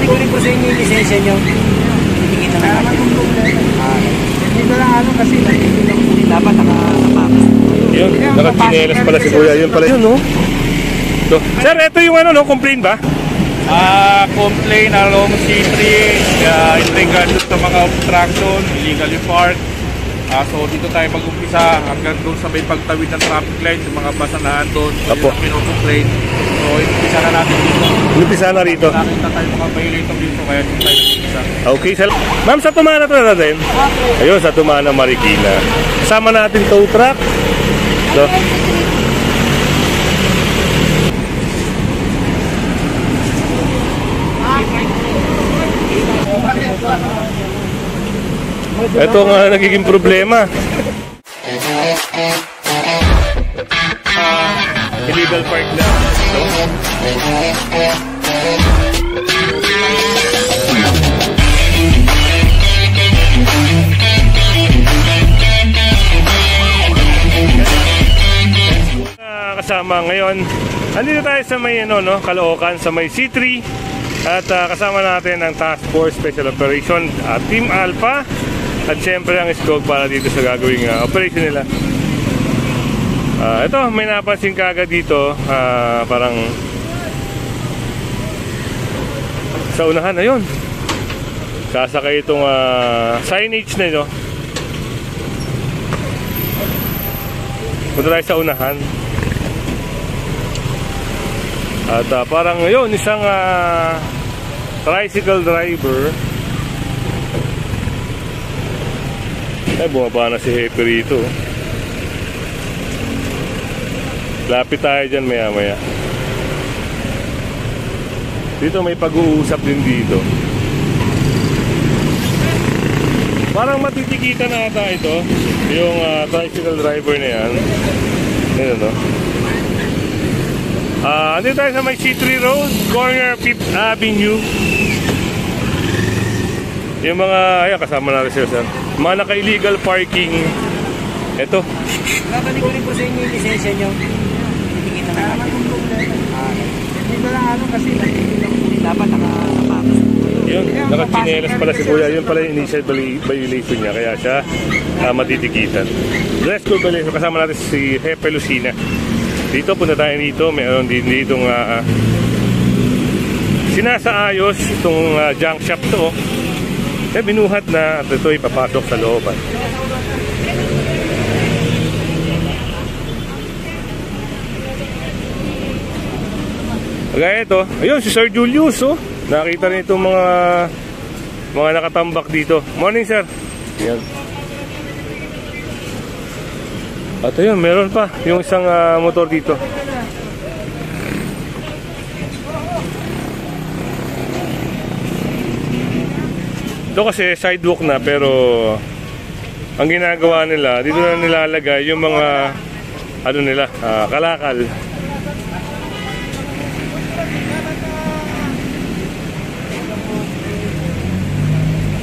Babalik ko rin po sa inyo yung lisensya nyo. Titikita na natin. Dito lang ano kasi dapat nakapakas. Yun, nakachinelas pala si Kuya. Yun pala yun, no? So, sir, ito yung ano, no? Complain ba? Complain along C3 in regards sa mga obstruction, illegally parked. So dito tayo mag-umpisa hanggang doon sa may pagtawid ng traffic light, yung mga basanahan doon. So yun ang pinocomplain. So inumpisa na natin dito. Inumpisa na rito. Nakita tayo mga violator dito kaya dito tayo nag-umpisa. Okay, ma'am, sa Tumana to natin? Ayun, sa Tumana, Marikina. Kasama natin tow truck. So, ito nga nagiging problema. Illegal park na. Kasama ngayon, andito tayo sa may Caloocan, sa may C3. At kasama natin ang Task Force Special Operation, Team Alpha. At syempre ang SCOG para dito sa gagawing operation nila. Ito, may napansin kagad dito, parang sa unahan, ayun. Sasakay itong signage na ito. Punta tayo sa unahan. At parang yun, isang tricycle driver. Ay, bumaba na si Hepe rito. Lapit tayo dyan maya maya. Dito may pag-uusap din dito. Parang matitikitan na ata ito, yung tricycle driver na yan. Ayun, no? Andito tayo sa may C3 Road, corner 5th Avenue. Yung mga, ayan, kasama natin sila, sir. Mga naka-illegal parking. Ito. Babalik ko rin po sa inyo yung lisensya nyo. Titikita na natin. Dito lang ano kasi dapat nakapakas. Yun, nakachinelas pala si Kuya. Yun pala yung initial violation niya. Kaya siya matitikitan. Let's go, kasama natin si Hepe Lucina. Dito, punta tayo dito. Mayroon din dito sinasaayos itong junk shop to. Binuhat na at ito ipapasok sa looban. Kaya ito, ayun si Sir Julius, oh. Nakita rin itong mga nakatambak dito. Morning, sir. Yan. At ayun, meron pa yung isang motor dito. Ito kasi sidewalk na, pero ang ginagawa nila, dito na nilalagay yung mga kalakal.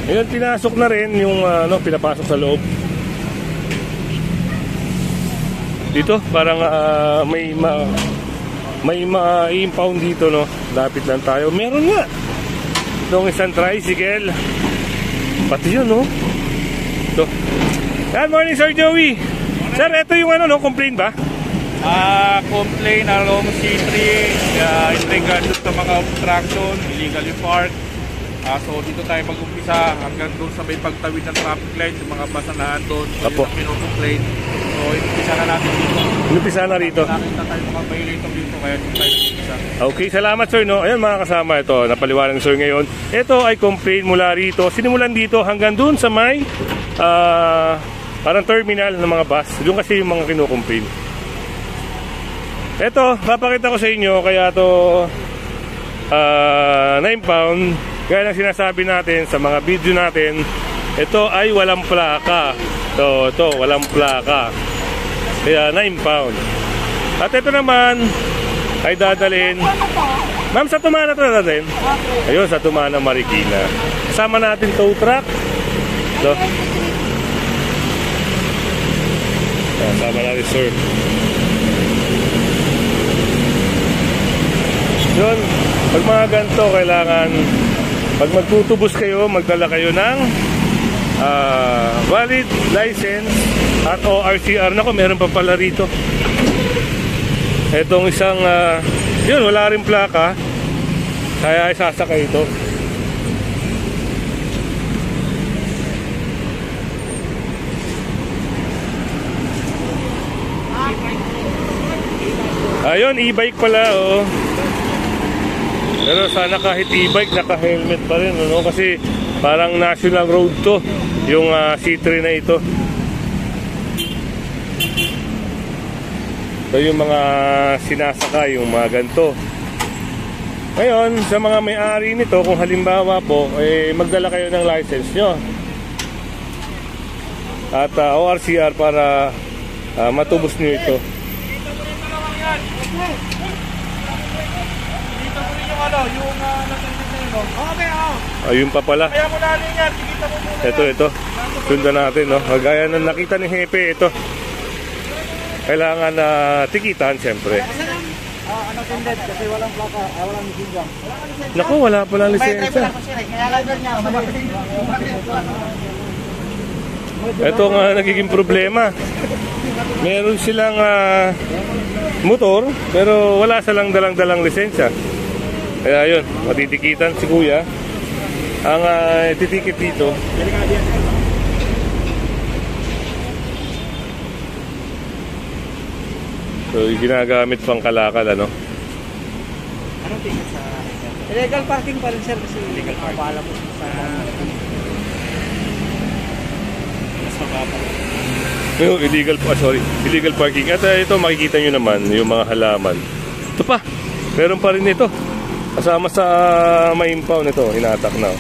Ayan, pinasok na rin yung pinapasok sa loob. Dito parang may ma-impound dito, no. Lapit lang tayo. Meron nga itong isang tricycle. Pati yun, no? Ito. Good morning, Sir Joey. Morning. Sir, ito yung complain ba? Complain along C3 in regards sa mga obstruction, illegally parked. So dito tayo mag-umpisa hanggang doon sa may pagtawid ng traffic light, yung mga basanahan doon. So yun ang pinocomplain. So inumpisa na natin dito. Inumpisa na rito. Nakita tayo mga violator dito kaya dito tayo nag-umpisa. Okay, salamat, sir, no? Ayun, mga kasama, ito, napaliwanag, sir, ngayon. Ito ay complaint mula rito. Sinimulan dito hanggang doon sa may parang terminal ng mga bus. Doon kasi yung mga kinocomplain. Ito, papakita ko sa inyo, kaya ito na-impound. Gaya ng sinasabi natin sa mga video natin, ito ay walang plaka. Ito, walang plaka. Kaya na-impound. At ito naman ay dadalhin. Ma'am, sa Tumana to natin? Ayun, sa Tumana, Marikina. Kasama natin tow truck. Ito. Kasama natin, sir. Yun, pag mga ganito, kailangan Pag magtutubos kayo, magdala kayo ng valid license at ORCR. Nako, meron pa pala rito. Etong isang yun, wala rin plaka, kaya isasakay ito. Ayun, e-bike pala, oh. Pero sana kahit e-bike, naka-helmet pa rin, no? Kasi parang national road to, yung C3 na ito. So yung mga sinasakay, yung mga ganito. Ngayon, sa mga may-ari nito, kung halimbawa po, magdala kayo ng license nyo at ORCR para matubos nyo ito. Dito mo rin yung ano, yung nasunod na yun. Okay, Ayun pa pala. Kaya mo natin yan, sikita mo muna. Ito. Sundan natin, no? Gaya ng nakita ni Hepe, ito. Kailangan na tikitan, siyempre. Unattended kasi walang plaka, walang lisensya. Naku, wala palang lisensya. Ito nga nagiging problema. Meron silang motor, pero wala silang dalang-dalang lisensya. Kaya yun, matitikitan si Kuya. Ang titikit dito, so ginagamit pang kalakal, ano? Anong ticket sa... Illegal parking pa rin, sir, kasi illegal parking. Paalam mo sa... Mas mababa. No, illegal parking. At ito makikita nyo naman yung mga halaman. Ito pa, meron pa rin ito. Kasama sa ma-impound ito, hinatak na.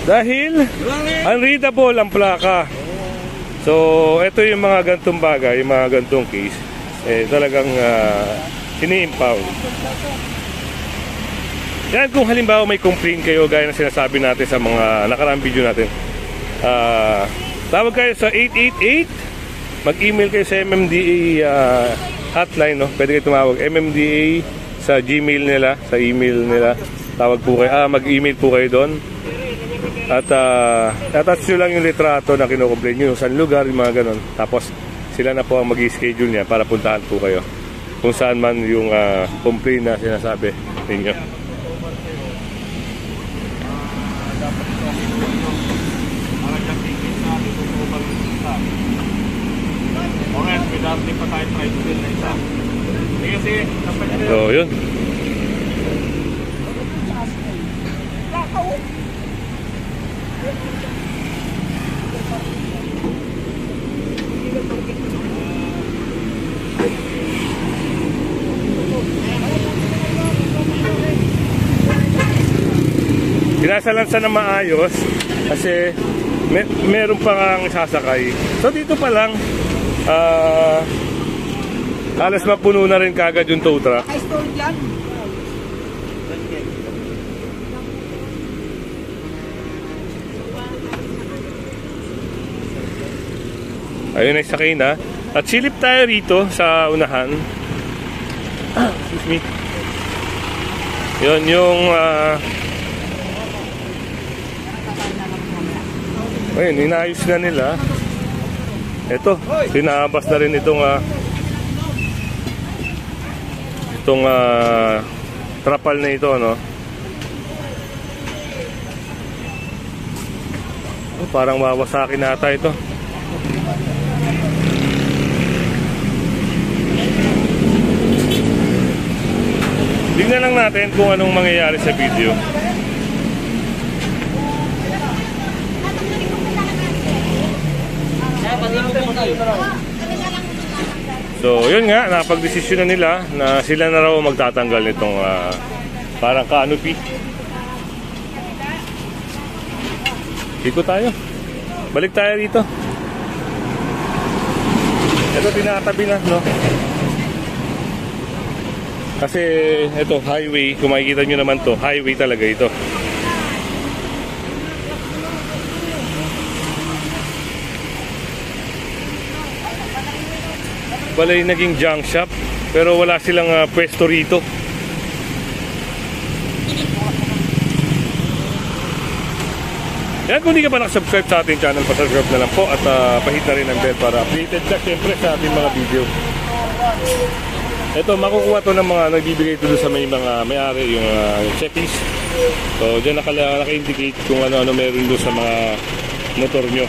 Dahil unreadable ang plaka. So, ito yung mga gantong bagay, yung mga gantong case, talagang ini-impound. Yan, kung halimbawa may complaint kayo, gaya na sinasabi natin sa mga nakaraang video natin, tawag kayo sa 888, mag-email kayo sa MMDA hotline, no? Pwede kayo tumawag MMDA sa Gmail nila, sa email nila. Tawag po kayo, mag-email po kayo doon. At attach nyo lang yung litrato na kinocomplain nyo, saan lugar, yung mga ganon. Tapos sila na po ang mag-i-schedule niya para puntahan po kayo kung saan man yung complaint na sinasabi ninyo. Okay, may dapat pa tayo try to build na isa. Kasi, So, yun. Sinasalansa na maayos kasi meron pa kang sasakay. So dito pa lang halos mapuno na rin kagad yung tow truck. Ayun ay sakay na. At silip tayo rito sa unahan. Excuse me. Yun yung ayun, inayos na nila. Ito, tinabas na rin itong trapal na ito, no? Oh, parang wawasakin nata ito. Tingnan lang natin kung anong mangyayari sa video. So, yun nga, napag-desisyon na nila na sila na raw magtatanggal nitong parang canopy. Ikot tayo. Balik tayo dito. Ito, tinatabi na, no? Kasi, ito, highway. Kung makikita nyo naman to, highway talaga ito. Balay naging junk shop, pero wala silang pwesto rito. Yan, kung hindi ka pa nakasubscribe sa ating channel, pasubscribe na lang po at pahit na rin ang bell para updated ka siyempre sa ating mga video. Ito, makukuha to ng mga nagbibigay ito sa may mga may-ari, yung checklist. So, dyan naka-indicate kung ano-ano meron doon sa mga motor nyo.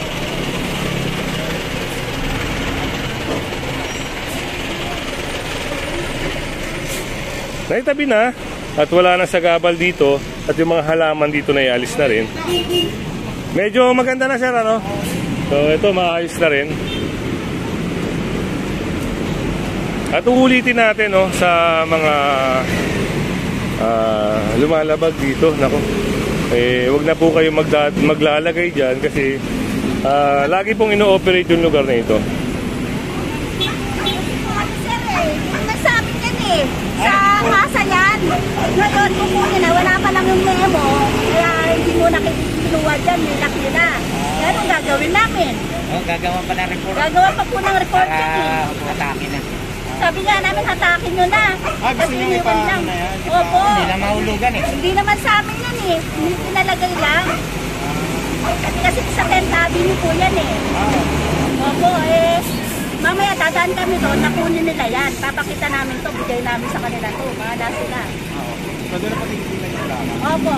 Naitabi na at wala na sagabal dito at yung mga halaman dito na ialis na rin. Medyo maganda na siya, ano? So, ito maayos na rin. At uulitin natin, no, sa mga lumalabag dito. Nako, wag na po kayo maglalagay dyan kasi lagi pong ino-operate yung lugar na ito. Sir, yung nasabi yan sa kasa yan. Ngayon, kukunin na, wala pa lang yung memo. Kaya hindi mo nakikinuha dyan, nilak nila. Kaya anong gagawin namin? Gagawa pa ng report. Gagawa pa po ng report yan Atake na. Sabi nga namin, hatakin nyo na. Gusto nyo iniwan lang. na yan. Opo. Hindi na mahulugan Hindi naman sa amin yan Hindi pinalagay lang. Kasi sa 10th Avenue po yan Opo, mamaya dadaan kami doon, nakunin nila yan. Papakita namin to, bigay namin sa kanila to. Bahala sila. Pwede na patigilan yung plaka. Opo.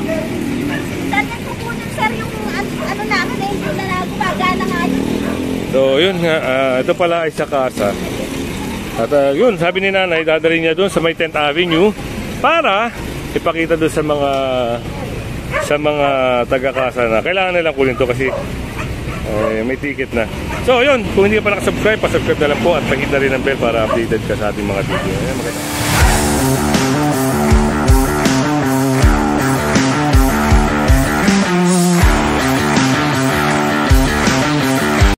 Saan yan kukunin, sir, yung ano namin hindi na gumagana nga yun. So, yun nga, ito pala ay sa kasa. At yun, sabi ni nanay, dadalhin niya doon sa may 10th Avenue para ipakita doon sa mga taga-kasa na kailangan nilang kunin to kasi may ticket na. So, yun, kung hindi ka pa nakasubscribe, pasubscribe na lang po at pahit na rin ang bell para updated ka sa ating mga video. Ayan, maganda.